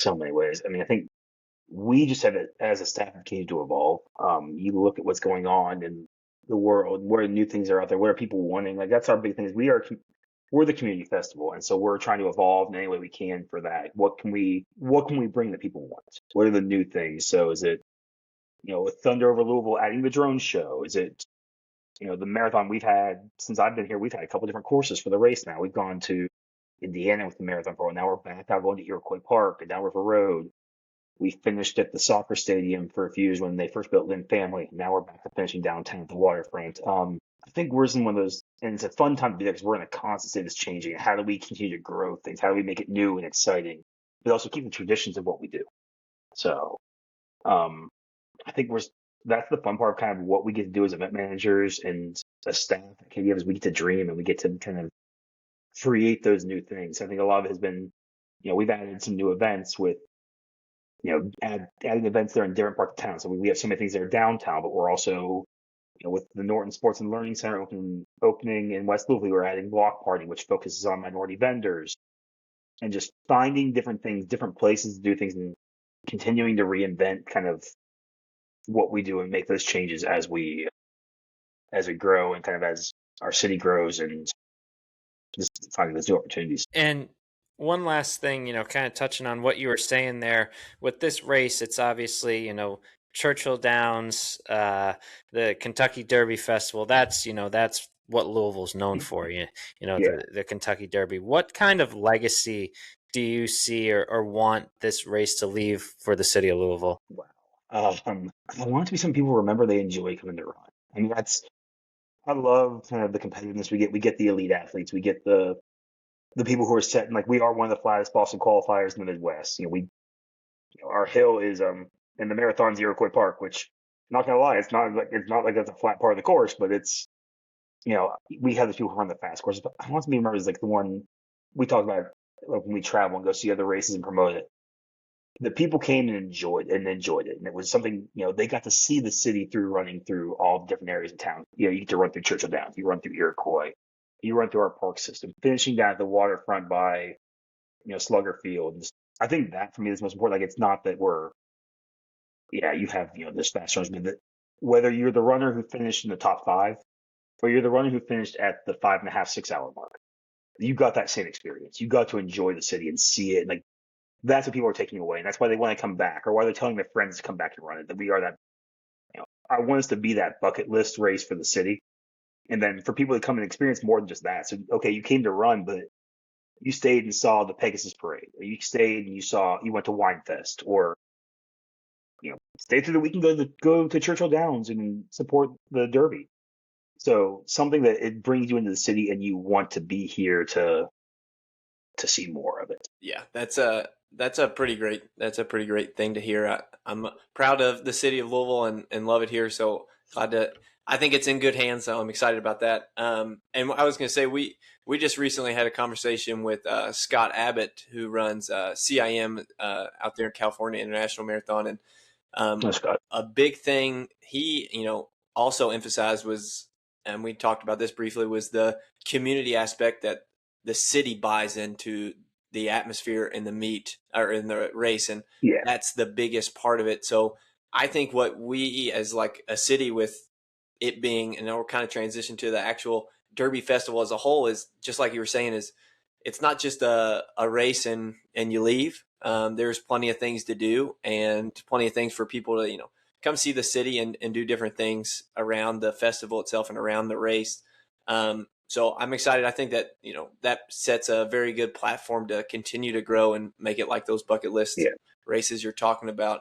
so many ways. I mean, I think we just have it as a staff continue to evolve. You look at what's going on in the world, where new things are out there, what are people wanting? Like that's our big thing is we're the community festival, and so we're trying to evolve in any way we can for that. What can we bring that people want? What are the new things? So is it with Thunder over Louisville adding the drone show? Is it the marathon we've had since I've been here? We've had a couple different courses for the race now. We've gone to Indiana with the marathon pro, and now we're back out going to Iroquois Park and down River Road. We finished at the soccer stadium for a few years when they first built Lynn Family. Now we're back to finishing downtown at the waterfront. I think we're in one of those, and it's a fun time to be there because we're in a constant state that's changing. How do we continue to grow things? How do we make it new and exciting, but also keep the traditions of what we do? So um, I think that's the fun part of kind of what we get to do as event managers and a staff at KDF is we get to dream and we get to kind of create those new things. I think a lot of it has been, we've added some new events with adding events there in different parts of town. So we have so many things that are downtown, but we're also, with the Norton Sports and Learning Center opening in West Louisville, we're adding Block Party, which focuses on minority vendors and just finding different things, different places to do things, and continuing to reinvent kind of what we do and make those changes as we grow and kind of as our city grows and just finding those new opportunities. And one last thing, kind of touching on what you were saying there with this race, it's obviously, Churchill Downs, the Kentucky Derby Festival. That's what Louisville's known for. Yeah. The Kentucky Derby. What kind of legacy do you see or want this race to leave for the city of Louisville? Wow. I want it to be something people remember they enjoy coming to run. I mean, I love kind of the competitiveness we get. We get the elite athletes. We get the people who are setting, like we are one of the flattest Boston qualifiers in the Midwest. Our hill is in the marathon's Iroquois Park, which not gonna lie, it's not like that's a flat part of the course, but it's we have the people who run the fast courses. But I want to be remembered as like the one we talk about like, when we travel and go see other races and promote it. The people came and enjoyed it, and it was something they got to see the city through running through all the different areas of town. You get to run through Churchill Downs, you run through Iroquois, you run through our park system, finishing down at the waterfront by Slugger Field. I think that for me is most important. Like it's not that you have this fast runners, but that whether you're the runner who finished in the top five or you're the runner who finished at the 5.5, 6 hour mark, you got that same experience. You got to enjoy the city and see it. And like that's what people are taking away, and that's why they want to come back, or why they're telling their friends to come back and run it. That we are that. I want us to be that bucket list race for the city, and then for people to come and experience more than just that. So okay, you came to run, but you stayed and saw the Pegasus Parade, or you stayed and you went to Wine Fest, or stay through the weekend, go to Churchill Downs and support the Derby. So something that it brings you into the city and you want to be here to see more of it. Yeah, that's a pretty great thing to hear. I'm proud of the city of Louisville and love it here. So glad to. I think it's in good hands. So I'm excited about that. And I was going to say we just recently had a conversation with Scott Abbott, who runs CIM out there in California International Marathon, and a big thing he also emphasized was, and we talked about this briefly, was the community aspect that the city buys into the atmosphere in the meet or in the race. And that's the biggest part of it. So I think what we as like a city with it being, and we're kind of transition to the actual Derby Festival as a whole, is just like you were saying, is it's not just a race and you leave. There's plenty of things to do and plenty of things for people to, come see the city and do different things around the festival itself and around the race. So I'm excited. I think that, that sets a very good platform to continue to grow and make it like those bucket list races you're talking about.